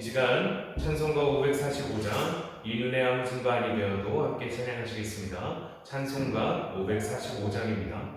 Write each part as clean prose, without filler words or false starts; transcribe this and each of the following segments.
이 시간 찬송가 545장 이눈의 아무 순간이 되어도 함께 찬양하시겠습니다. 찬송가 545장입니다.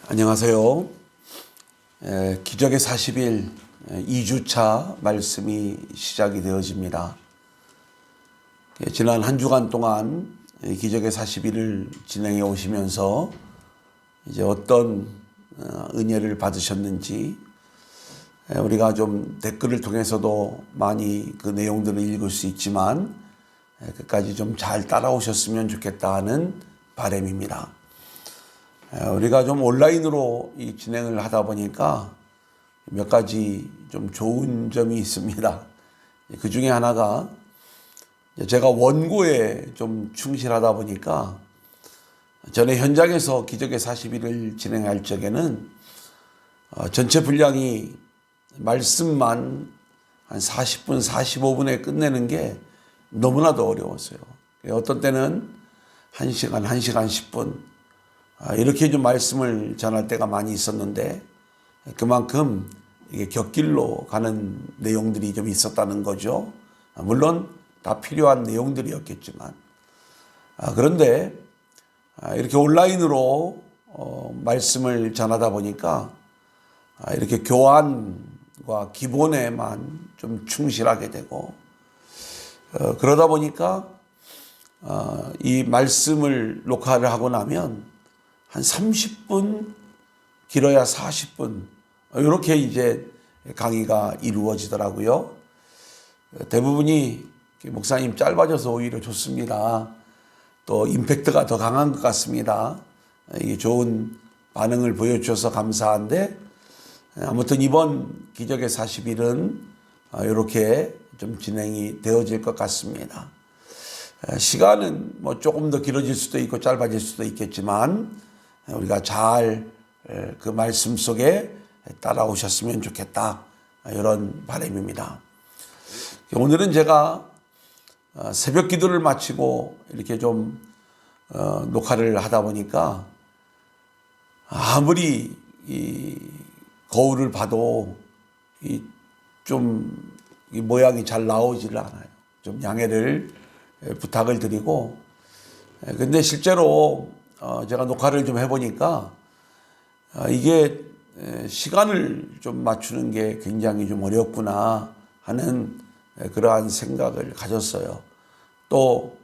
안녕하세요. 기적의 40일 2주차 말씀이 시작이 되어집니다. 지난 한 주간 동안 기적의 40일을 진행해 오시면서 이제 어떤 은혜를 받으셨는지 우리가 좀 댓글을 통해서도 많이 그 내용들을 읽을 수 있지만 끝까지 좀 잘 따라오셨으면 좋겠다 하는 바람입니다. 우리가 좀 온라인으로 이 진행을 하다 보니까 몇 가지 좀 좋은 점이 있습니다. 그 중에 하나가 제가 원고에 좀 충실하다 보니까 전에 현장에서 기적의 40일을 진행할 적에는 전체 분량이 말씀만 한 40분, 45분에 끝내는 게 너무나도 어려웠어요. 어떤 때는 1시간, 1시간 10분 이렇게 좀 말씀을 전할 때가 많이 있었는데 그만큼 이게 곁길로 가는 내용들이 좀 있었다는 거죠. 물론 다 필요한 내용들이었겠지만 그런데 이렇게 온라인으로 말씀을 전하다 보니까 이렇게 교환과 기본에만 좀 충실하게 되고 그러다 보니까 이 말씀을 녹화를 하고 나면 한 30분, 길어야 40분, 이렇게 이제 강의가 이루어지더라고요. 대부분이 목사님 짧아져서 오히려 좋습니다. 또 임팩트가 더 강한 것 같습니다. 이게 좋은 반응을 보여주셔서 감사한데, 아무튼 이번 기적의 40일은 이렇게 좀 진행이 되어질 것 같습니다. 시간은 뭐 조금 더 길어질 수도 있고 짧아질 수도 있겠지만, 우리가 잘 그 말씀 속에 따라오셨으면 좋겠다. 이런 바람입니다. 오늘은 제가 새벽 기도를 마치고 이렇게 좀 녹화를 하다 보니까 아무리 이 거울을 봐도 좀 이 모양이 잘 나오지를 않아요. 좀 양해를 부탁을 드리고, 근데 실제로 제가 녹화를 좀 해보니까 이게 시간을 좀 맞추는 게 굉장히 좀 어렵구나 하는 그러한 생각을 가졌어요. 또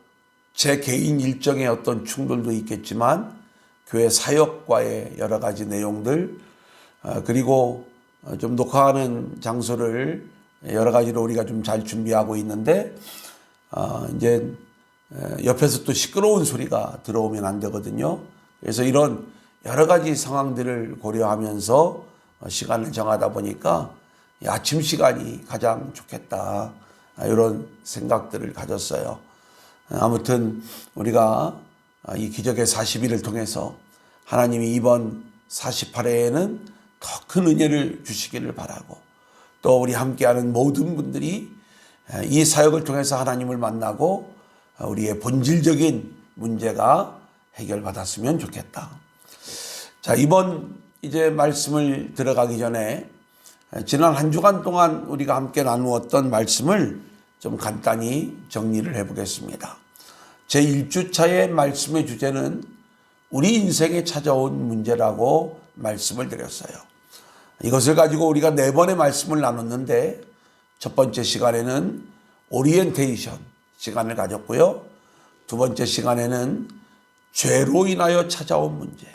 제 개인 일정의 어떤 충돌도 있겠지만 교회 사역과의 여러 가지 내용들, 그리고 좀 녹화하는 장소를 여러 가지로 우리가 좀 잘 준비하고 있는데 이제 옆에서 또 시끄러운 소리가 들어오면 안 되거든요. 그래서 이런 여러 가지 상황들을 고려하면서 시간을 정하다 보니까 아침 시간이 가장 좋겠다, 이런 생각들을 가졌어요. 아무튼 우리가 이 기적의 40일을 통해서 하나님이 이번 48회에는 더 큰 은혜를 주시기를 바라고, 또 우리 함께하는 모든 분들이 이 사역을 통해서 하나님을 만나고 우리의 본질적인 문제가 해결받았으면 좋겠다. 자, 이번 이제 말씀을 들어가기 전에 지난 한 주간 동안 우리가 함께 나누었던 말씀을 좀 간단히 정리를 해보겠습니다. 제 1주차의 말씀의 주제는 우리 인생에 찾아온 문제라고 말씀을 드렸어요. 이것을 가지고 우리가 4번의 말씀을 나눴는데, 첫 번째 시간에는 오리엔테이션 시간을 가졌고요. 두 번째 시간에는 죄로 인하여 찾아온 문제,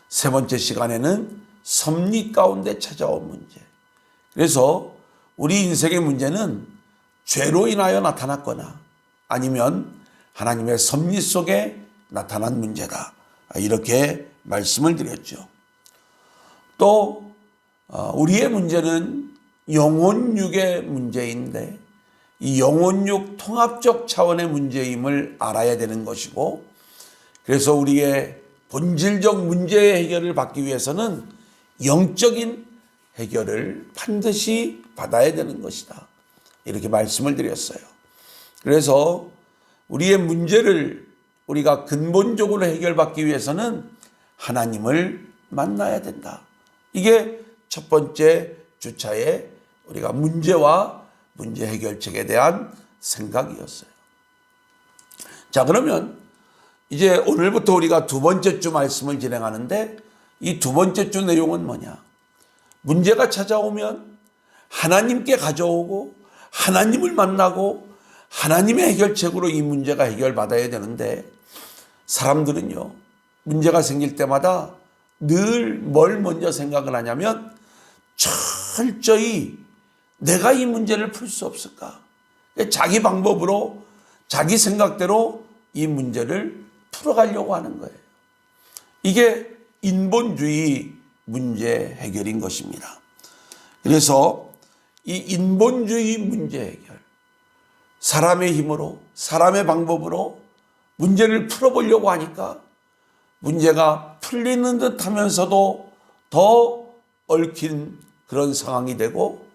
세 번째 시간에는 섭리 가운데 찾아온 문제. 그래서 우리 인생의 문제는 죄로 인하여 나타났거나 아니면 하나님의 섭리 속에 나타난 문제다, 이렇게 말씀을 드렸죠. 또 우리의 문제는 영혼육의 문제인데, 이 영혼육 통합적 차원의 문제임을 알아야 되는 것이고, 그래서 우리의 본질적 문제의 해결을 받기 위해서는 영적인 해결을 반드시 받아야 되는 것이다, 이렇게 말씀을 드렸어요. 그래서 우리의 문제를 우리가 근본적으로 해결받기 위해서는 하나님을 만나야 된다. 이게 첫 번째 주차의 우리가 문제와 문제 해결책에 대한 생각이었어요. 자, 그러면 이제 오늘부터 우리가 두 번째 주 말씀을 진행하는데, 이 두 번째 주 내용은 뭐냐? 문제가 찾아오면 하나님께 가져오고 하나님을 만나고 하나님의 해결책으로 이 문제가 해결받아야 되는데, 사람들은요, 문제가 생길 때마다 늘 뭘 먼저 생각을 하냐면 철저히 내가 이 문제를 풀 수 없을까? 자기 방법으로 자기 생각대로 이 문제를 풀어가려고 하는 거예요. 이게 인본주의 문제 해결인 것입니다. 그래서 이 인본주의 문제 해결, 사람의 힘으로 사람의 방법으로 문제를 풀어보려고 하니까 문제가 풀리는 듯 하면서도 더 얽힌 그런 상황이 되고,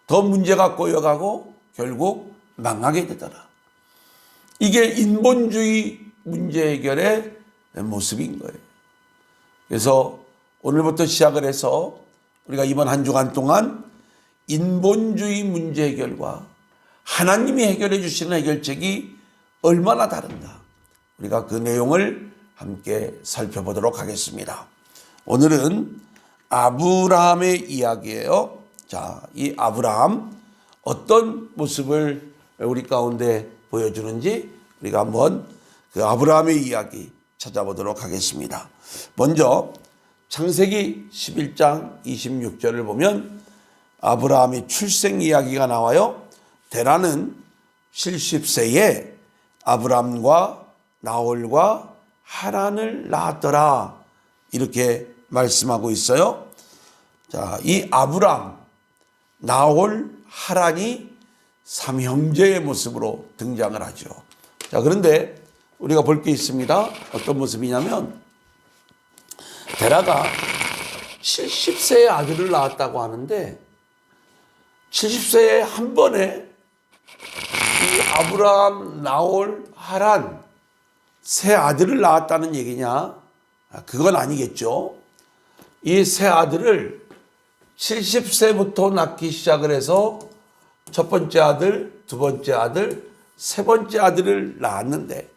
더 문제가 꼬여가고 결국 망하게 되더라. 이게 인본주의 문제 해결의 모습인 거예요. 그래서 오늘부터 시작을 해서 우리가 이번 한 주간 동안 인본주의 문제 해결과 하나님이 해결해 주시는 해결책이 얼마나 다른가, 우리가 그 내용을 함께 살펴보도록 하겠습니다. 오늘은 아브라함의 이야기예요. 자, 이 아브라함 어떤 모습을 우리 가운데 보여주는지 우리가 한번 그 아브라함의 이야기 찾아보도록 하겠습니다. 먼저 창세기 11장 26절을 보면 아브라함의 출생 이야기가 나와요. 데라는 70세에 아브람과 나홀과 하란을 낳았더라, 이렇게 말씀하고 있어요. 자, 이 아브람, 나홀, 하란이 삼형제의 모습으로 등장을 하죠. 자, 그런데 우리가 볼 게 있습니다. 어떤 모습이냐면, 데라가 70세의 아들을 낳았다고 하는데, 70세에 한 번에 이 아브람, 나홀, 하란 세 아들을 낳았다는 얘기냐? 그건 아니겠죠. 이 세 아들을 70세부터 낳기 시작을 해서 첫 번째 아들, 두 번째 아들, 세 번째 아들을 낳았는데,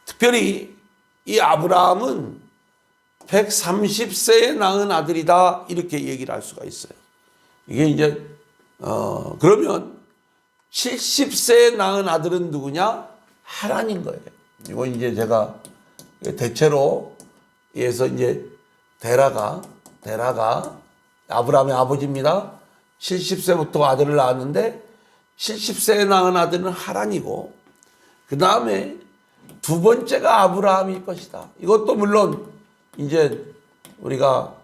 특별히 이 아브라함은 130세에 낳은 아들이다, 이렇게 얘기를 할 수가 있어요. 이게 이제 그러면 70세에 낳은 아들은 누구냐? 하란인 거예요. 이거 이제 제가 대체로 해서 이제 데라가 아브라함의 아버지입니다. 70세부터 아들을 낳았는데 70세에 낳은 아들은 하란이고 그 다음에 두 번째가 아브라함일 것이다. 이것도 물론 이제 우리가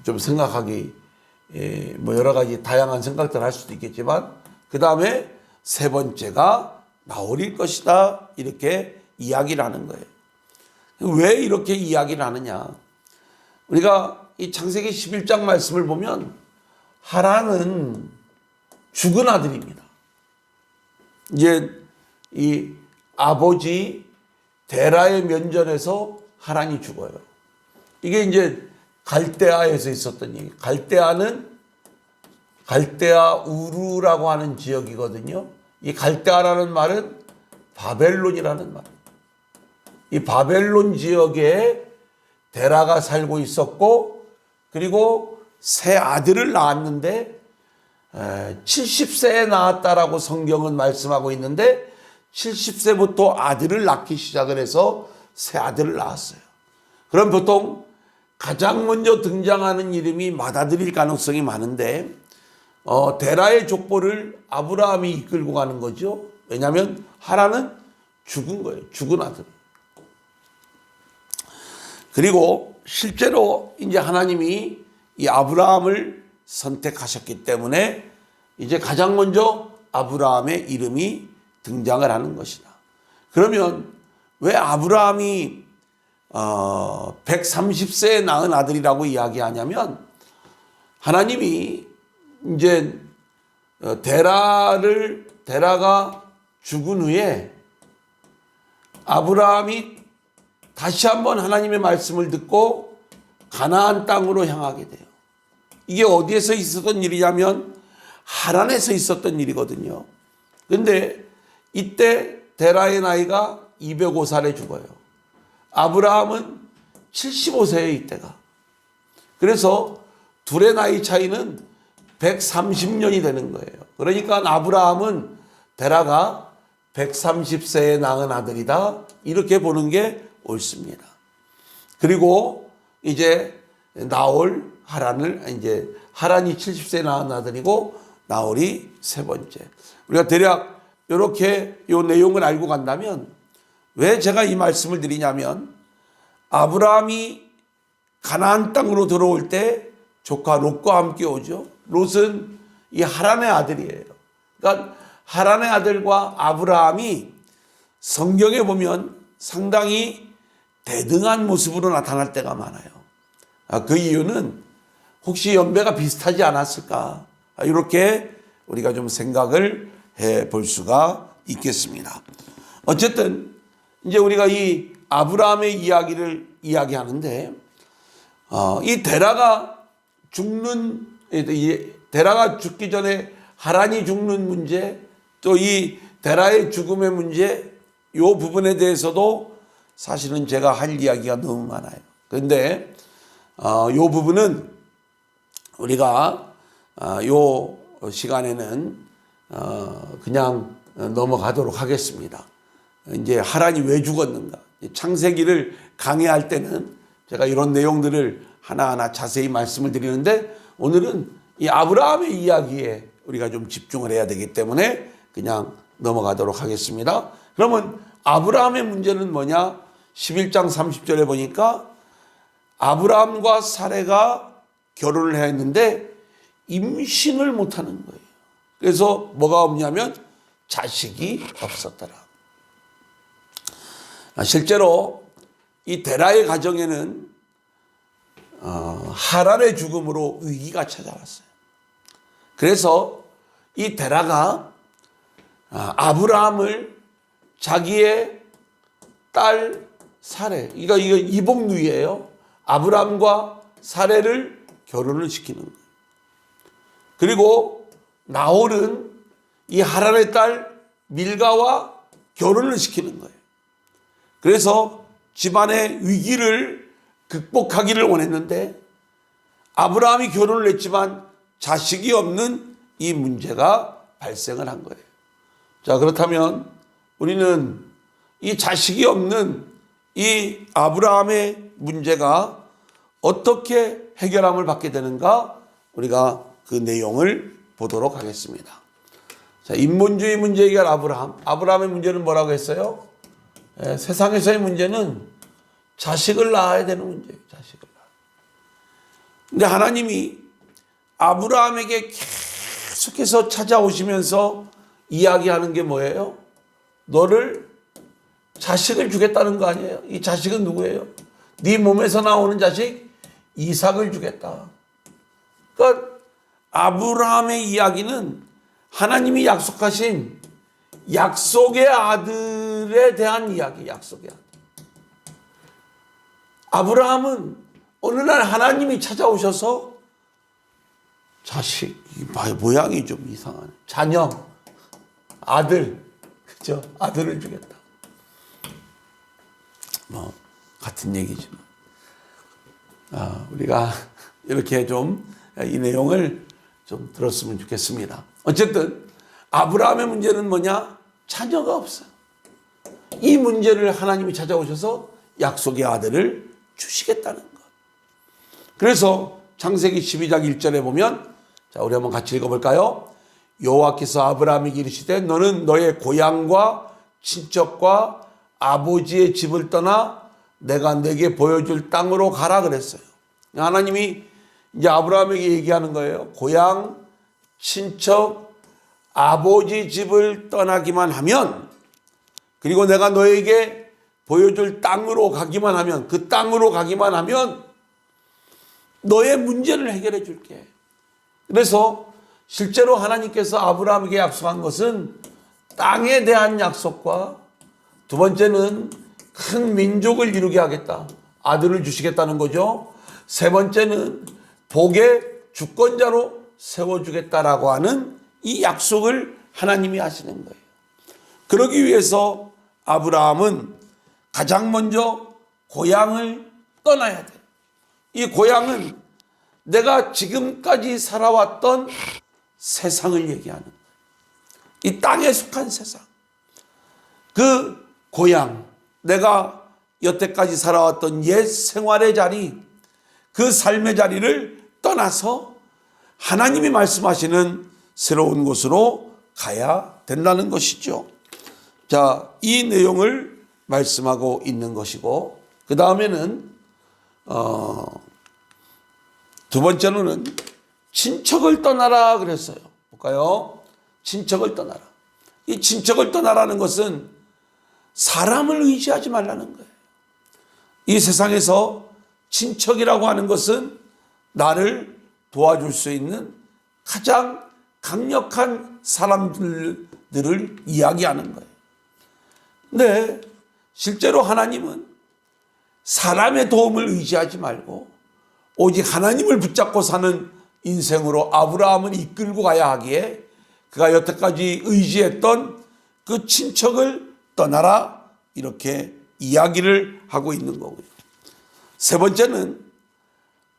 좀 생각하기 뭐 여러 가지 다양한 생각들을 할 수도 있겠지만 그 다음에 세 번째가 나홀일 것이다. 이렇게 이야기를 하는 거예요. 왜 이렇게 이야기를 하느냐? 우리가 이 창세기 11장 말씀을 보면 하란은 죽은 아들입니다. 이제 이 아버지 데라의 면전에서 하란이 죽어요. 이게 이제 갈대아에서 있었던 얘기. 갈대아 우르라고 하는 지역이거든요. 이 갈대아라는 말은 바벨론이라는 말. 이 바벨론 지역에 데라가 살고 있었고 그리고 세 아들을 낳았는데 70세에 낳았다라고 성경은 말씀하고 있는데 70세부터 아들을 낳기 시작을 해서 세 아들을 낳았어요. 그럼 보통 가장 먼저 등장하는 이름이 맏아들일 가능성이 많은데 데라의 족보를 아브라함이 이끌고 가는 거죠. 왜냐하면 하란은 죽은 거예요. 죽은 아들. 그리고 실제로 이제 하나님이 이 아브라함을 선택하셨기 때문에 이제 가장 먼저 아브라함의 이름이 등장을 하는 것이다. 그러면 왜 아브라함이 130세에 낳은 아들이라고 이야기하냐면 하나님이 이제 데라가 죽은 후에 아브라함이 다시 한번 하나님의 말씀을 듣고 가나안 땅으로 향하게 돼요. 이게 어디에서 있었던 일이냐면 하란에서 있었던 일이거든요. 근데 이때 데라의 나이가 205살에 죽어요. 아브라함은 75세에 이때가. 그래서 둘의 나이 차이는 130년이 되는 거예요. 그러니까 아브라함은 데라가 130세에 낳은 아들이다. 이렇게 보는 게 옳습니다. 그리고 이제 나홀, 하란이 70세에 낳은 아들이고 나홀이 세 번째. 우리가 대략 이렇게 이 내용을 알고 간다면 왜 제가 이 말씀을 드리냐면 아브라함이 가나안 땅으로 들어올 때 조카 롯과 함께 오죠. 롯은 이 하란의 아들이에요. 그러니까 하란의 아들과 아브라함이 성경에 보면 상당히 대등한 모습으로 나타날 때가 많아요. 그 이유는 혹시 연배가 비슷하지 않았을까? 이렇게 우리가 좀 생각을 해볼 수가 있겠습니다. 어쨌든 이제 우리가 이 아브라함의 이야기를 이야기하는데 이 데라가 죽기 전에 하란이 죽는 문제, 또 이 데라의 죽음의 문제, 이 부분에 대해서도 사실은 제가 할 이야기가 너무 많아요. 그런데 이 부분은 우리가 이 시간에는 그냥 넘어가도록 하겠습니다. 이제 하란이 왜 죽었는가? 창세기를 강의할 때는 제가 이런 내용들을 하나하나 자세히 말씀을 드리는데 오늘은 이 아브라함의 이야기에 우리가 좀 집중을 해야 되기 때문에 그냥 넘어가도록 하겠습니다. 그러면 아브라함의 문제는 뭐냐? 11장 30절에 보니까 아브라함과 사레가 결혼을 했는데 임신을 못하는 거예요. 그래서 뭐가 없냐면 자식이 없었더라. 실제로 이 데라의 가정에는 하란의 죽음으로 위기가 찾아왔어요. 그래서 이 데라가 아브라함을 자기의 딸 사레, 이거 이복누이예요. 아브라함과 사레를 결혼을 시키는 거예요. 그리고 나홀은 이 하란의 딸 밀가와 결혼을 시키는 거예요. 그래서 집안의 위기를 극복하기를 원했는데 아브라함이 결혼을 했지만 자식이 없는 이 문제가 발생을 한 거예요. 자, 그렇다면 우리는 이 자식이 없는 이 아브라함의 문제가 어떻게 해결함을 받게 되는가, 우리가 그 내용을 보도록 하겠습니다. 자, 인본주의 문제 해결 아브라함. 아브라함의 문제는 뭐라고 했어요? 세상에서의 문제는 자식을 낳아야 되는 문제예요. 자식을 낳아. 근데 하나님이 아브라함에게 계속해서 찾아오시면서 이야기하는 게 뭐예요? 너를 자식을 주겠다는 거 아니에요? 이 자식은 누구예요? 네 몸에서 나오는 자식 이삭을 주겠다. 그러니까 아브라함의 이야기는 하나님이 약속하신 약속의 아들에 대한 이야기, 약속의 아들. 아브라함은 어느 날 하나님이 찾아오셔서 자식, 모양이 좀 이상하네. 자녀, 아들, 그죠? 아들을 주겠다. 뭐 같은 얘기지만, 우리가 이렇게 좀 이 내용을 좀 들었으면 좋겠습니다. 어쨌든 아브라함의 문제는 뭐냐? 자녀가 없어요. 이 문제를 하나님이 찾아오셔서 약속의 아들을 주시겠다는 것. 그래서 창세기 12장 1절에 보면, 자, 우리 한번 같이 읽어볼까요? 여호와께서 아브라함에게 이르시되 너는 너의 고향과 친척과 아버지의 집을 떠나 내가 내게 보여줄 땅으로 가라 그랬어요. 하나님이 이제 아브라함에게 얘기하는 거예요. 고향, 친척, 아버지 집을 떠나기만 하면, 그리고 내가 너에게 보여줄 땅으로 가기만 하면, 그 땅으로 가기만 하면 너의 문제를 해결해 줄게. 그래서 실제로 하나님께서 아브라함에게 약속한 것은 땅에 대한 약속과, 두 번째는 큰 민족을 이루게 하겠다. 아들을 주시겠다는 거죠. 세 번째는 복의 주권자로 세워주겠다라고 하는 이 약속을 하나님이 하시는 거예요. 그러기 위해서 아브라함은 가장 먼저 고향을 떠나야 돼. 이 고향은 내가 지금까지 살아왔던 세상을 얘기하는 거예요. 이 땅에 속한 세상. 그 고향, 내가 여태까지 살아왔던 옛 생활의 자리, 그 삶의 자리를 떠나서 하나님이 말씀하시는 새로운 곳으로 가야 된다는 것이죠. 자, 이 내용을 말씀하고 있는 것이고, 그 다음에는 두 번째로는 친척을 떠나라 그랬어요. 볼까요? 친척을 떠나라. 이 친척을 떠나라는 것은 사람을 의지하지 말라는 거예요. 이 세상에서 친척이라고 하는 것은 나를 도와줄 수 있는 가장 강력한 사람들을 이야기하는 거예요. 근데 실제로 하나님은 사람의 도움을 의지하지 말고 오직 하나님을 붙잡고 사는 인생으로 아브라함을 이끌고 가야 하기에 그가 여태까지 의지했던 그 친척을 떠나라, 이렇게 이야기를 하고 있는 거고요. 세 번째는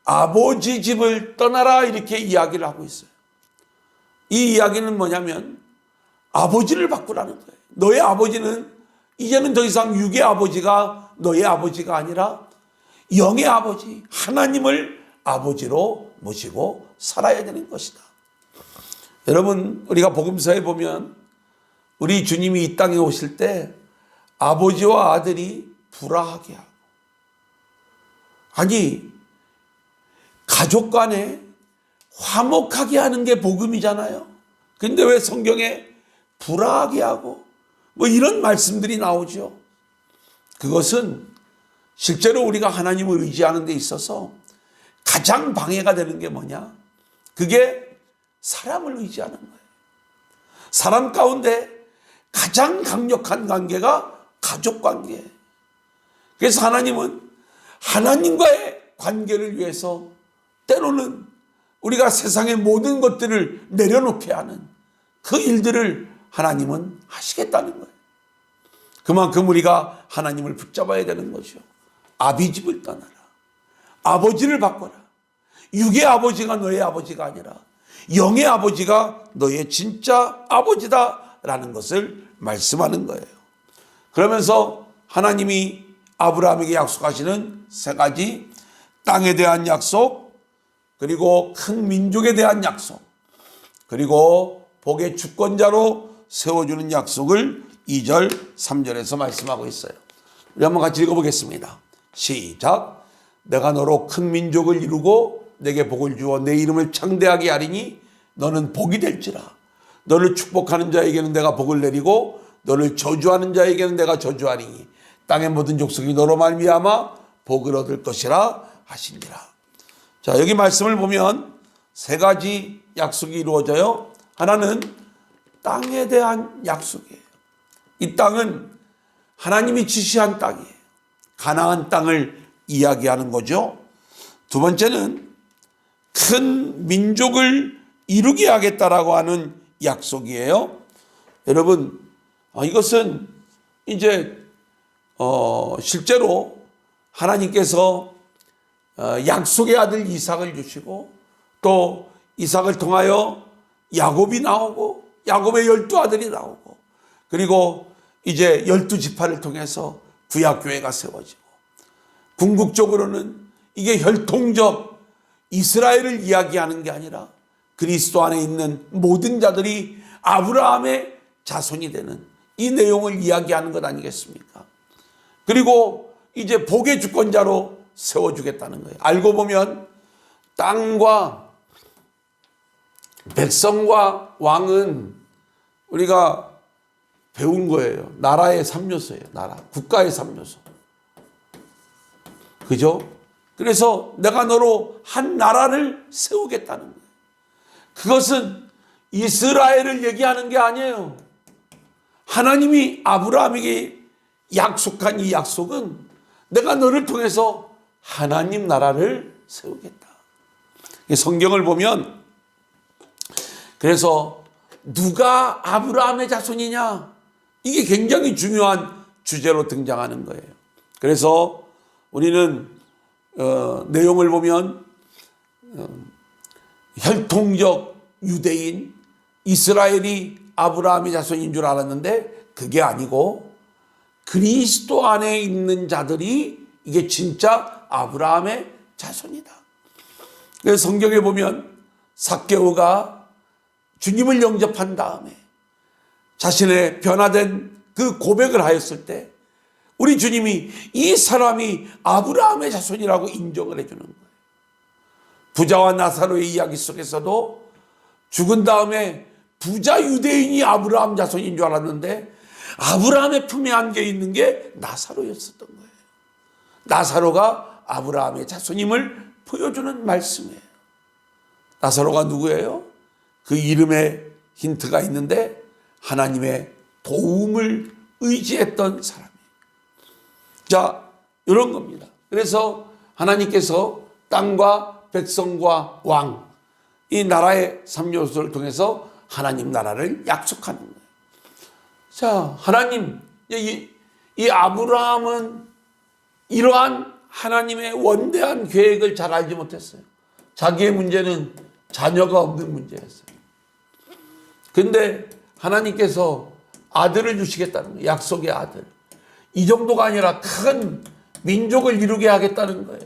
아버지 집을 떠나라, 이렇게 이야기를 하고 있어요. 이 이야기는 뭐냐면 아버지를 바꾸라는 거예요. 너의 아버지는 이제는 더 이상 육의 아버지가 너의 아버지가 아니라 영의 아버지, 하나님을 아버지로 모시고 살아야 되는 것이다. 여러분, 우리가 복음서에 보면 우리 주님이 이 땅에 오실 때 아버지와 아들이 불화하게 하고, 아니 가족 간에 화목하게 하는 게 복음이잖아요. 근데 왜 성경에 불화하게 하고 뭐 이런 말씀들이 나오죠? 그것은 실제로 우리가 하나님을 의지하는 데 있어서 가장 방해가 되는 게 뭐냐? 그게 사람을 의지하는 거예요. 사람 가운데 가장 강력한 관계가 가족 관계예요. 그래서 하나님은 하나님과의 관계를 위해서 때로는 우리가 세상의 모든 것들을 내려놓게 하는 그 일들을 하나님은 하시겠다는 거예요. 그만큼 우리가 하나님을 붙잡아야 되는 거죠. 아비집을 떠나라. 아버지를 바꿔라. 육의 아버지가 너의 아버지가 아니라 영의 아버지가 너의 진짜 아버지다라는 것을 말씀하는 거예요. 그러면서 하나님이 아브라함에게 약속하시는 세 가지, 땅에 대한 약속, 그리고 큰 민족에 대한 약속, 그리고 복의 주권자로 세워주는 약속을 2절, 3절에서 말씀하고 있어요. 우리 한번 같이 읽어보겠습니다. 시작. 내가 너로 큰 민족을 이루고 내게 복을 주어 내 이름을 창대하게 하리니 너는 복이 될지라. 너를 축복하는 자에게는 내가 복을 내리고 너를 저주하는 자에게는 내가 저주하리니 땅의 모든 족속이 너로 말미암아 복을 얻을 것이라 하시니라. 자, 여기 말씀을 보면 세 가지 약속이 이루어져요. 하나는 땅에 대한 약속이에요. 이 땅은 하나님이 지시한 땅이에요. 가나안 땅을 이야기하는 거죠. 두 번째는 큰 민족을 이루게 하겠다라고 하는 약속이에요. 여러분, 이것은 이제 실제로 하나님께서 약속의 아들 이삭을 주시고 또 이삭을 통하여 야곱이 나오고 야곱의 12아들이 나오고 그리고 이제 12지파를 통해서 구약교회가 세워지고 궁극적으로는 이게 혈통적 이스라엘을 이야기하는 게 아니라 그리스도 안에 있는 모든 자들이 아브라함의 자손이 되는 이 내용을 이야기하는 것 아니겠습니까? 그리고 이제 복의 주권자로 세워주겠다는 거예요. 알고 보면 땅과 백성과 왕은 우리가 배운 거예요. 나라의 3요소예요. 나라. 국가의 3요소. 그죠? 그래서 내가 너로 한 나라를 세우겠다는 거예요. 그것은 이스라엘을 얘기하는 게 아니에요. 하나님이 아브라함에게 약속한 이 약속은 내가 너를 통해서 하나님 나라를 세우겠다. 성경을 보면 그래서 누가 아브라함의 자손이냐? 이게 굉장히 중요한 주제로 등장하는 거예요. 그래서 우리는 내용을 보면 혈통적 유대인 이스라엘이 아브라함의 자손인 줄 알았는데 그게 아니고 그리스도 안에 있는 자들이 이게 진짜 아브라함의 자손이다. 그래서 성경에 보면 삭개오가 주님을 영접한 다음에 자신의 변화된 그 고백을 하였을 때 우리 주님이 이 사람이 아브라함의 자손이라고 인정을 해주는 거예요. 부자와 나사로의 이야기 속에서도 죽은 다음에 부자 유대인이 아브라함 자손인 줄 알았는데 아브라함의 품에 안겨 있는 게 나사로였었던 거예요. 나사로가 아브라함의 자손임을 보여주는 말씀이에요. 나사로가 누구예요? 그 이름에 힌트가 있는데 하나님의 도움을 의지했던 사람이에요. 자, 이런 겁니다. 그래서 하나님께서 땅과 백성과 왕, 이 나라의 3요소를 통해서 하나님 나라를 약속하는 거예요. 자, 하나님, 이 아브라함은 이러한 하나님의 원대한 계획을 잘 알지 못했어요. 자기의 문제는 자녀가 없는 문제였어요. 근데 하나님께서 아들을 주시겠다는 거예요. 약속의 아들. 이 정도가 아니라 큰 민족을 이루게 하겠다는 거예요.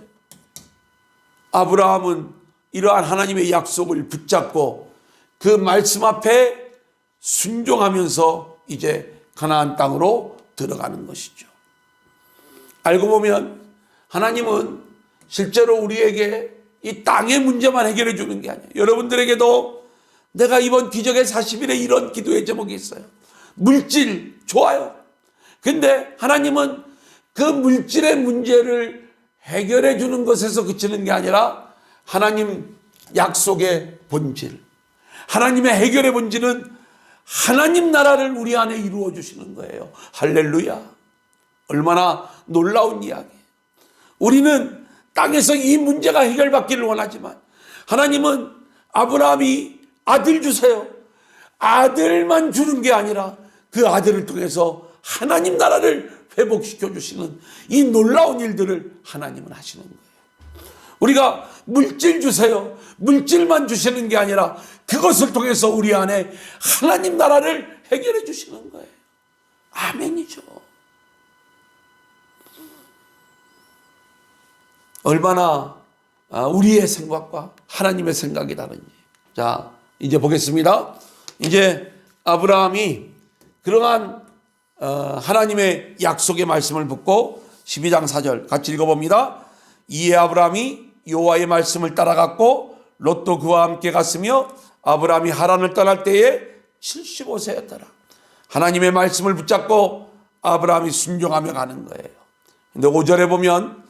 아브라함은 이러한 하나님의 약속을 붙잡고 그 말씀 앞에 순종하면서 이제 가나안 땅으로 들어가는 것이죠. 알고 보면 하나님은 실제로 우리에게 이 땅의 문제만 해결해 주는 게 아니에요. 여러분들에게도 내가 이번 기적의 40일에 이런 기도의 제목이 있어요. 물질 좋아요. 근데 하나님은 그 물질의 문제를 해결해 주는 것에서 그치는 게 아니라 하나님 약속의 본질, 하나님의 해결의 본질은 하나님 나라를 우리 안에 이루어 주시는 거예요. 할렐루야. 얼마나 놀라운 이야기예요. 우리는 땅에서 이 문제가 해결받기를 원하지만 하나님은 아브라함이 아들 주세요. 아들만 주는 게 아니라 그 아들을 통해서 하나님 나라를 회복시켜 주시는 이 놀라운 일들을 하나님은 하시는 거예요. 우리가 물질 주세요. 물질만 주시는 게 아니라 그것을 통해서 우리 안에 하나님 나라를 해결해 주시는 거예요. 아멘이죠. 얼마나 우리의 생각과 하나님의 생각이 다른지. 자, 이제 보겠습니다. 이제 아브라함이 그러한 하나님의 약속의 말씀을 붙고 12장 4절 같이 읽어봅니다. 이에 아브라함이 여호와의 말씀을 따라갔고 롯도 그와 함께 갔으며 아브라함이 하란을 떠날 때에 75세였더라. 하나님의 말씀을 붙잡고 아브라함이 순종하며 가는 거예요. 근데 5절에 보면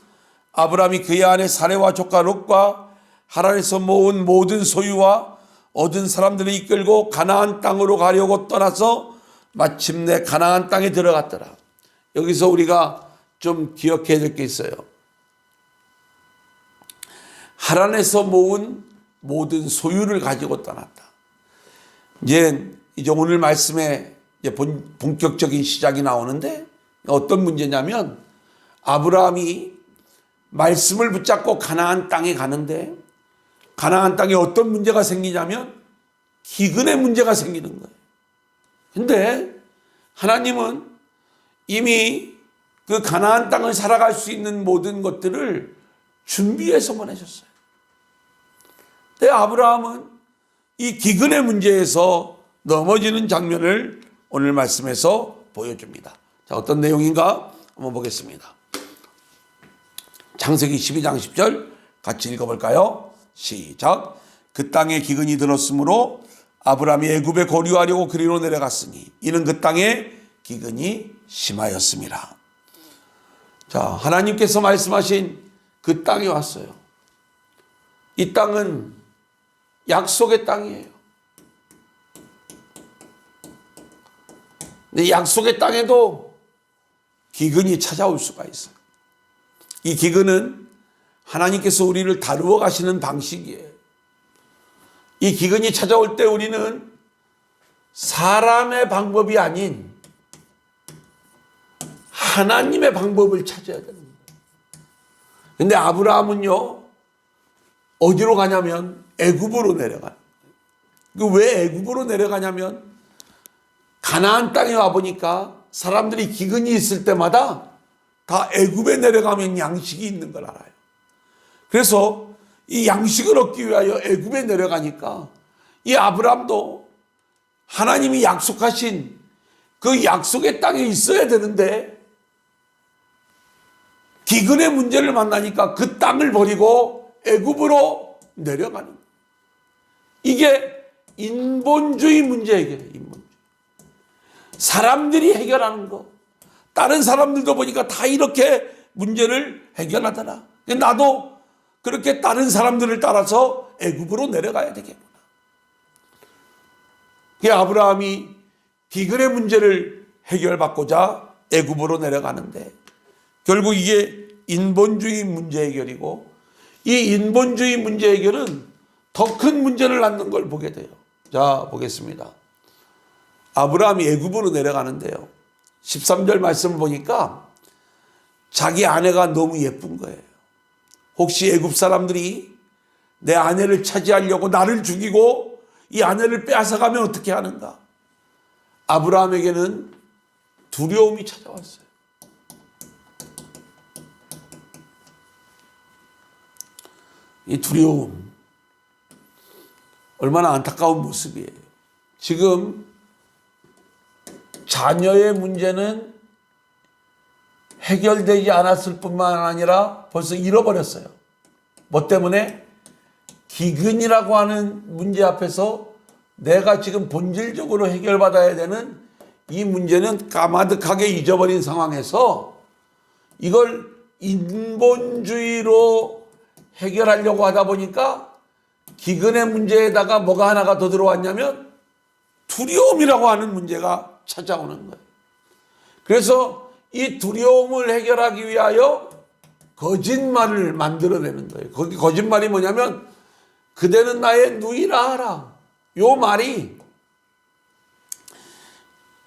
아브라함이 그의 아내 사레와 조카 롯과 하란에서 모은 모든 소유와 얻은 사람들을 이끌고 가나안 땅으로 가려고 떠나서 마침내 가나안 땅에 들어갔더라. 여기서 우리가 좀 기억해야 될 게 있어요. 하란에서 모은 모든 소유를 가지고 떠났다. 이제 오늘 말씀에 이제 본격적인 시작이 나오는데 어떤 문제냐면 아브라함이 말씀을 붙잡고 가나안 땅에 가는데 가나안 땅에 어떤 문제가 생기냐면 기근의 문제가 생기는 거예요. 근데 하나님은 이미 그 가나안 땅을 살아갈 수 있는 모든 것들을 준비해서 보내셨어요. 근데 아브라함은 이 기근의 문제에서 넘어지는 장면을 오늘 말씀에서 보여줍니다. 자, 어떤 내용인가 한번 보겠습니다. 창세기 12장 10절 같이 읽어볼까요? 시작. 그 땅에 기근이 들었으므로 아브라함이 애굽에 거류하려고 그리로 내려갔으니 이는 그 땅에 기근이 심하였습니다. 자, 하나님께서 말씀하신 그 땅에 왔어요. 이 땅은 약속의 땅이에요. 근데 약속의 땅에도 기근이 찾아올 수가 있어요. 이 기근은 하나님께서 우리를 다루어 가시는 방식이에요. 이 기근이 찾아올 때 우리는 사람의 방법이 아닌 하나님의 방법을 찾아야 됩니다. 근데 아브라함은요, 어디로 가냐면 애굽으로 내려가요. 왜 애굽으로 내려가냐면 가나안 땅에 와보니까 사람들이 기근이 있을 때마다 다 애굽에 내려가면 양식이 있는 걸 알아요. 그래서 이 양식을 얻기 위하여 애굽에 내려가니까 이 아브라함도 하나님이 약속하신 그 약속의 땅에 있어야 되는데 기근의 문제를 만나니까 그 땅을 버리고 애굽으로 내려가는 거예요. 이게 인본주의 문제 해결이에요. 인본주의. 사람들이 해결하는 거. 다른 사람들도 보니까 다 이렇게 문제를 해결하더라. 나도 그렇게 다른 사람들을 따라서 애굽으로 내려가야 되겠구나. 아브라함이 기근의 문제를 해결받고자 애굽으로 내려가는데 결국 이게 인본주의 문제 해결이고 이 인본주의 문제 해결은 더 큰 문제를 낳는 걸 보게 돼요. 자, 보겠습니다. 아브라함이 애굽으로 내려가는데요. 13절 말씀을 보니까 자기 아내가 너무 예쁜 거예요. 혹시 애굽 사람들이 내 아내를 차지하려고 나를 죽이고 이 아내를 빼앗아가면 어떻게 하는가? 아브라함에게는 두려움이 찾아왔어요. 이 두려움, 얼마나 안타까운 모습이에요. 지금 자녀의 문제는 해결되지 않았을 뿐만 아니라 벌써 잃어버렸어요. 뭐 때문에? 기근이라고 하는 문제 앞에서 내가 지금 본질적으로 해결받아야 되는 이 문제는 까마득하게 잊어버린 상황에서 이걸 인본주의로 해결하려고 하다 보니까 기근의 문제에다가 뭐가 하나가 더 들어왔냐면 두려움이라고 하는 문제가 찾아오는 거예요. 그래서 이 두려움을 해결하기 위하여 거짓말을 만들어내는 거예요. 거기 거짓말이 뭐냐면 그대는 나의 누이라 하라. 요 말이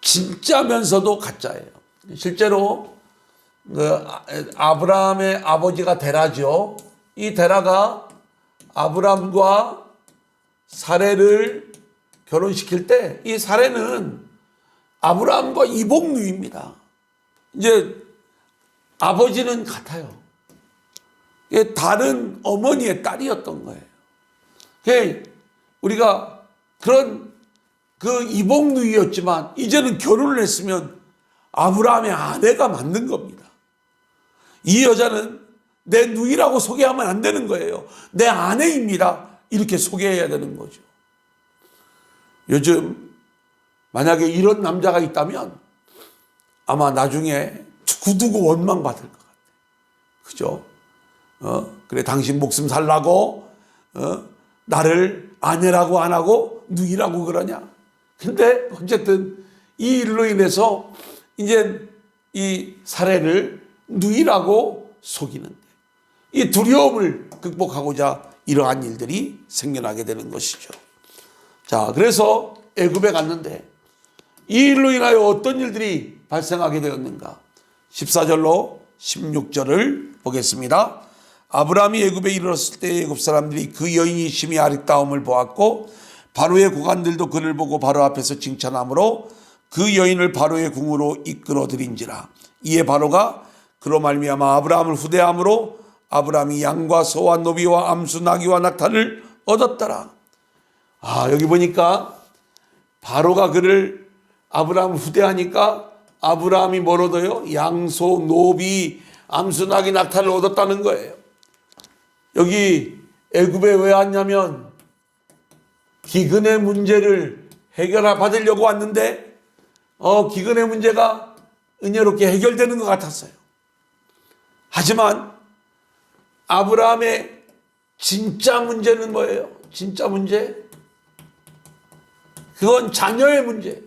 진짜면서도 가짜예요. 실제로 아브라함의 아버지가 데라죠. 이 데라가 아브람과 사레를 결혼시킬 때 이 사레는 아브람과 이복누입니다. 이제 아버지는 같아요. 이게 다른 어머니의 딸이었던 거예요. 우리가 그런 그 이복누이였지만 이제는 결혼을 했으면 아브라함의 아내가 맞는 겁니다. 이 여자는 내 누이라고 소개하면 안 되는 거예요. 내 아내입니다. 이렇게 소개해야 되는 거죠. 요즘 만약에 이런 남자가 있다면 아마 나중에 두고두고 원망받을 것 같아요. 그죠? 그래, 당신 목숨 살라고, 나를 아내라고 안 하고 누이라고 그러냐? 근데 어쨌든 이 일로 인해서 이제 이 사례를 누이라고 속이는데 이 두려움을 극복하고자 이러한 일들이 생겨나게 되는 것이죠. 자, 그래서 애굽에 갔는데 이 일로 인하여 어떤 일들이 발생하게 되었는가? 14절로 16절을 보겠습니다. 아브라함이 애굽에 이르렀을 때 애굽 사람들이 그 여인이 심히 아름다움을 보았고 바로의 고관들도 그를 보고 바로 앞에서 칭찬함으로 그 여인을 바로의 궁으로 이끌어들인지라. 이에 바로가 그로 말미암아 아브라함을 후대함으로 아브라함이 양과 소와 노비와 암수 나귀와 낙타를 얻었더라. 여기 보니까 바로가 그를 아브라함을 후대하니까 아브라함이 뭘 얻어요? 양소, 노비, 암수, 나귀, 낙타를 얻었다는 거예요. 여기 애굽에 왜 왔냐면 기근의 문제를 해결받으려고 왔는데 기근의 문제가 은혜롭게 해결되는 것 같았어요. 하지만 아브라함의 진짜 문제는 뭐예요? 진짜 문제? 그건 자녀의 문제.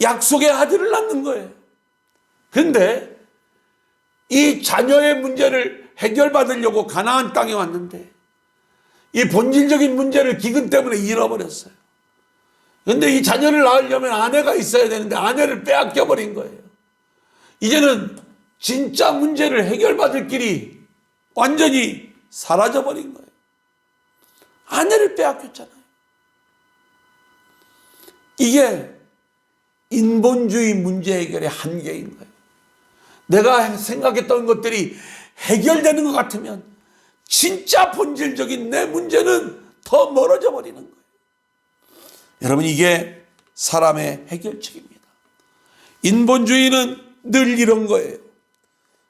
약속의 아들을 낳는 거예요. 그런데 이 자녀의 문제를 해결받으려고 가나안 땅에 왔는데 이 본질적인 문제를 기근 때문에 잃어버렸어요. 그런데 이 자녀를 낳으려면 아내가 있어야 되는데 아내를 빼앗겨 버린 거예요. 이제는 진짜 문제를 해결받을 길이 완전히 사라져 버린 거예요. 아내를 빼앗겼잖아요. 이게 인본주의 문제 해결의 한계인 거예요. 내가 생각했던 것들이 해결되는 것 같으면 진짜 본질적인 내 문제는 더 멀어져 버리는 거예요. 여러분, 이게 사람의 해결책입니다. 인본주의는 늘 이런 거예요.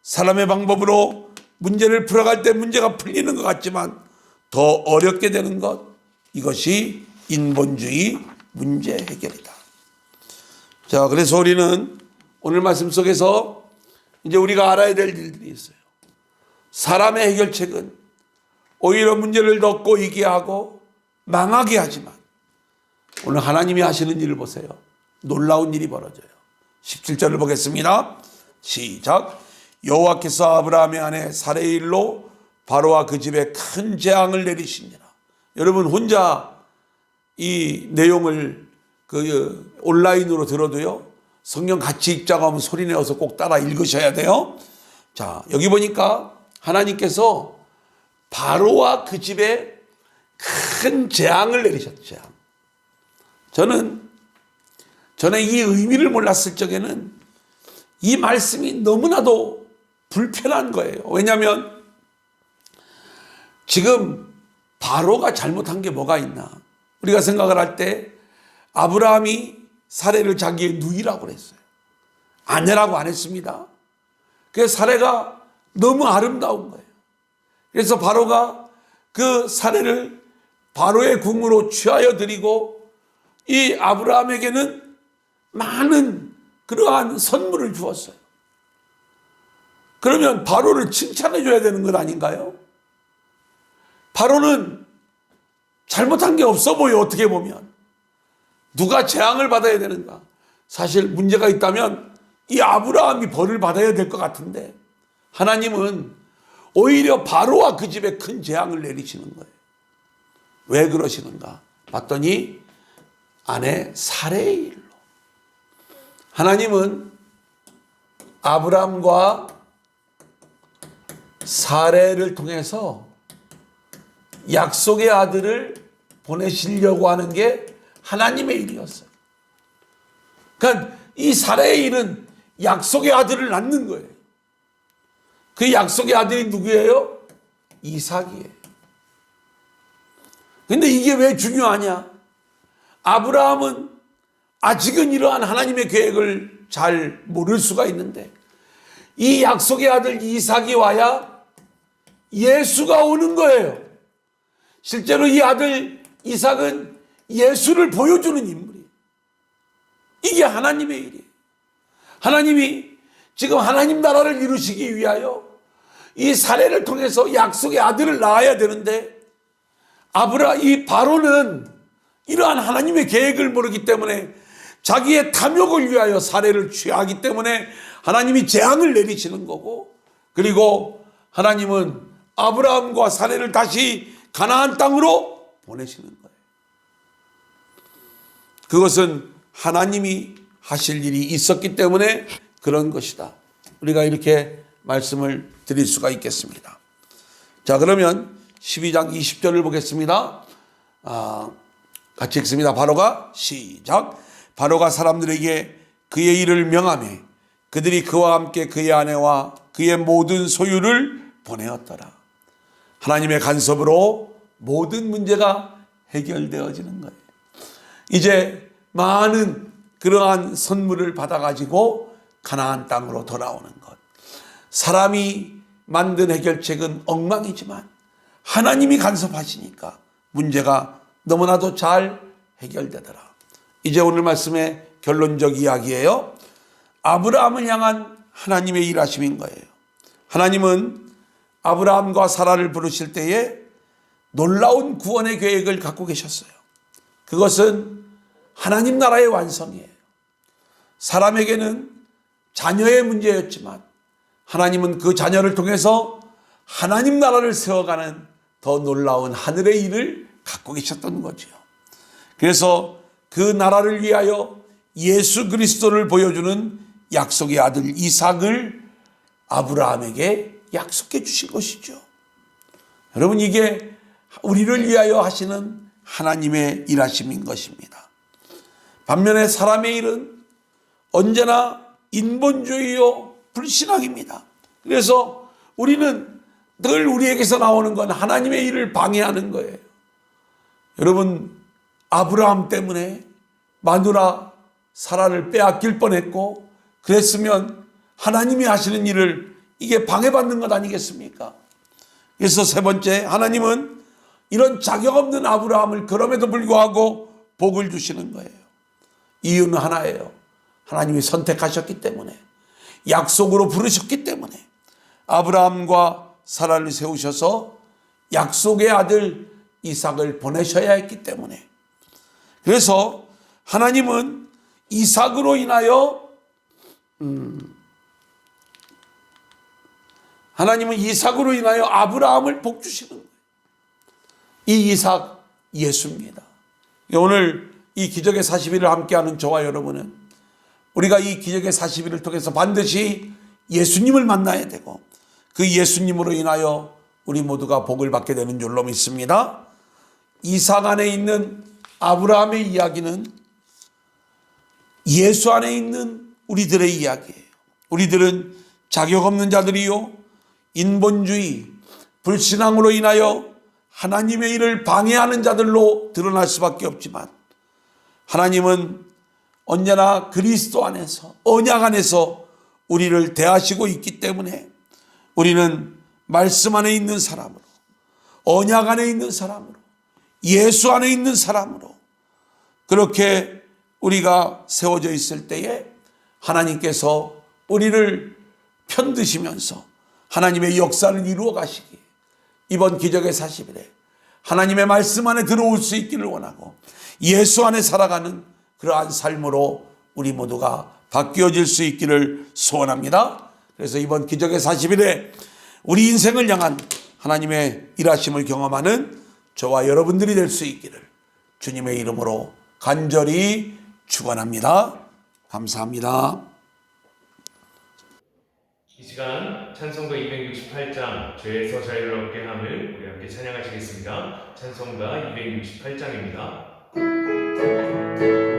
사람의 방법으로 문제를 풀어갈 때 문제가 풀리는 것 같지만 더 어렵게 되는 것, 이것이 인본주의 문제 해결이다. 자, 그래서 우리는 오늘 말씀 속에서 이제 우리가 알아야 될 일들이 있어요. 사람의 해결책은 오히려 문제를 더 꼬이게 하고 망하게 하지만 오늘 하나님이 하시는 일을 보세요. 놀라운 일이 벌어져요. 17절을 보겠습니다. 시작. 여호와께서 아브라함의 아내 사레의 일로 바로와 그 집에 큰 재앙을 내리시니라. 여러분, 혼자 이 내용을 온라인으로 들어도요, 성경 같이 읽자고 하면 소리 내어서 꼭 따라 읽으셔야 돼요. 자, 여기 보니까 하나님께서 바로와 그 집에 큰 재앙을 내리셨죠. 재앙. 저는 전에 이 의미를 몰랐을 적에는 이 말씀이 너무나도 불편한 거예요. 왜냐하면 지금 바로가 잘못한 게 뭐가 있나? 우리가 생각을 할 때 아브라함이 사레를 자기의 누이라고 그랬어요. 아내라고 안 했습니다. 그래서 사레가 너무 아름다운 거예요. 그래서 바로가 그 사레를 바로의 궁으로 취하여 드리고 이 아브라함에게는 많은 그러한 선물을 주었어요. 그러면 바로를 칭찬해 줘야 되는 것 아닌가요? 바로는 잘못한 게 없어 보여. 어떻게 보면 누가 재앙을 받아야 되는가? 사실 문제가 있다면 이 아브라함이 벌을 받아야 될 것 같은데 하나님은 오히려 바로와 그 집에 큰 재앙을 내리시는 거예요. 왜 그러시는가? 봤더니 아내 사레의 일로. 하나님은 아브라함과 사례를 통해서 약속의 아들을 보내시려고 하는 게 하나님의 일이었어요. 그러니까 이 사례의 일은 약속의 아들을 낳는 거예요. 그 약속의 아들이 누구예요? 이삭이에요. 근데 이게 왜 중요하냐? 아브라함은 아직은 이러한 하나님의 계획을 잘 모를 수가 있는데 이 약속의 아들 이삭이 와야 예수가 오는 거예요. 실제로 이 아들 이삭은 예수를 보여주는 인물이에요. 이게 하나님의 일이에요. 하나님이 지금 하나님 나라를 이루시기 위하여 이 사례를 통해서 약속의 아들을 낳아야 되는데 이 바로는 이러한 하나님의 계획을 모르기 때문에 자기의 탐욕을 위하여 사례를 취하기 때문에 하나님이 재앙을 내리시는 거고, 그리고 하나님은 아브라함과 사례를 다시 가나안 땅으로 보내시는 거예요. 그것은 하나님이 하실 일이 있었기 때문에 그런 것이다. 우리가 이렇게 말씀을 드릴 수가 있겠습니다. 자, 그러면 12장 20절을 보겠습니다. 같이 읽습니다. 바로가 시작. 바로가 사람들에게 그의 일을 명하매 그들이 그와 함께 그의 아내와 그의 모든 소유를 보내었더라. 하나님의 간섭으로 모든 문제가 해결되어지는 거예요. 이제 많은 그러한 선물을 받아가지고 가나안 땅으로 돌아오는 것. 사람이 만든 해결책은 엉망이지만 하나님이 간섭하시니까 문제가 너무나도 잘 해결되더라. 이제 오늘 말씀의 결론적 이야기예요. 아브라함을 향한 하나님의 일하심인 거예요. 하나님은 아브라함과 사라를 부르실 때에 놀라운 구원의 계획을 갖고 계셨어요. 그것은 하나님 나라의 완성이에요. 사람에게는 자녀의 문제였지만 하나님은 그 자녀를 통해서 하나님 나라를 세워가는 더 놀라운 하늘의 일을 갖고 계셨던 거죠. 그래서 그 나라를 위하여 예수 그리스도를 보여주는 약속의 아들 이삭을 아브라함에게 약속해 주신 것이죠. 여러분, 이게 우리를 위하여 하시는 하나님의 일하심인 것입니다. 반면에 사람의 일은 언제나 인본주의요 불신앙입니다. 그래서 우리는 늘 우리에게서 나오는 건 하나님의 일을 방해하는 거예요. 여러분, 아브라함 때문에 마누라 사라를 빼앗길 뻔했고, 그랬으면 하나님이 하시는 일을 이게 방해받는 것 아니겠습니까? 그래서 세 번째, 하나님은 이런 자격 없는 아브라함을 그럼에도 불구하고 복을 주시는 거예요. 이유는 하나예요. 하나님이 선택하셨기 때문에, 약속으로 부르셨기 때문에 아브라함과 사라를 세우셔서 약속의 아들 이삭을 보내셔야 했기 때문에. 그래서 하나님은 이삭으로 인하여 아브라함을 복 주시는 거예요. 이 이삭 예수입니다. 오늘 이 기적의 40일을 함께하는 저와 여러분은 우리가 이 기적의 40일을 통해서 반드시 예수님을 만나야 되고 그 예수님으로 인하여 우리 모두가 복을 받게 되는 줄로 믿습니다. 이삭 안에 있는 아브라함의 이야기는 예수 안에 있는 우리들의 이야기예요. 우리들은 자격 없는 자들이요, 인본주의, 불신앙으로 인하여 하나님의 일을 방해하는 자들로 드러날 수밖에 없지만 하나님은 언제나 그리스도 안에서, 언약 안에서 우리를 대하시고 있기 때문에 우리는 말씀 안에 있는 사람으로, 언약 안에 있는 사람으로, 예수 안에 있는 사람으로 그렇게 우리가 세워져 있을 때에 하나님께서 우리를 편드시면서 하나님의 역사를 이루어 가시기에 이번 기적의 40일에 하나님의 말씀 안에 들어올 수 있기를 원하고 예수 안에 살아가는 그러한 삶으로 우리 모두가 바뀌어질 수 있기를 소원합니다. 그래서 이번 기적의 40일에 우리 인생을 향한 하나님의 일하심을 경험하는 저와 여러분들이 될 수 있기를 주님의 이름으로 간절히 축원합니다. 감사합니다. 시간 찬송가 268장 죄에서 자유를 얻게 함을 우리 함께 찬양하시겠습니다. 찬송가 268장입니다.